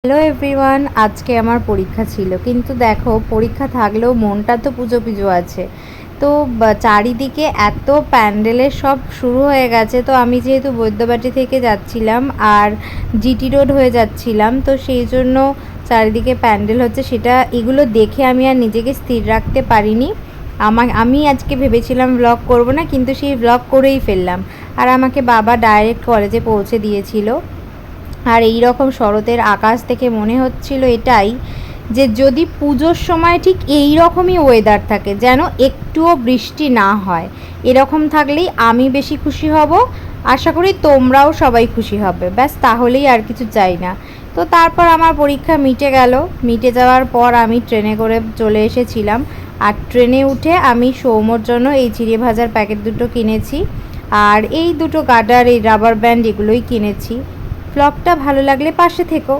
Hello everyone, আজকে আমার পরীক্ষা ছিল, কিন্তু দেখো পরীক্ষা থাকলেও মনটা তো পুজো পুজো আছে। তো চারিদিকে এত প্যান্ডেলের সব শুরু হয়ে গেছে। তো আমি যেহেতু বৈদ্যবাটি থেকে যাচ্ছিলাম আর জিটি রোড হয়ে যাচ্ছিলাম, তো সেই জন্য চারিদিকে প্যান্ডেল হচ্ছে, সেটা এগুলো দেখে আমি আর নিজেকে স্থির রাখতে পারিনি। আমি আজকে ভেবেছিলাম ব্লগ করব না, কিন্তু সেই ব্লগ করেই ফেললাম। আর আমাকে বাবা ডাইরেক্ট কলেজে পৌঁছে দিয়েছিল। আর এই রকম শরতের আকাশ থেকে মনে হচ্ছিল এটাই, যে যদি পুজোর সময় ঠিক এই রকমই ওয়েদার থাকে, যেন একটুও বৃষ্টি না হয়, এরকম থাকলেই আমি বেশি খুশি হব। আশা করি তোমরাও সবাই খুশি হবে, ব্যাস তাহলেই আর কিছু চাই না। তো তারপর আমার পরীক্ষা মিটে যাওয়ার পর আমি ট্রেনে করে চলে এসেছিলাম। আর ট্রেনে উঠে আমি সৌম্যর জন্য এই চিড়ে ভাজার প্যাকেট দুটো কিনেছি, আর এই দুটো গার্ডার, এই রাবার ব্যান্ড, এগুলোই কিনেছি। ব্লগটা ভালো লাগলে পাশে থেকো।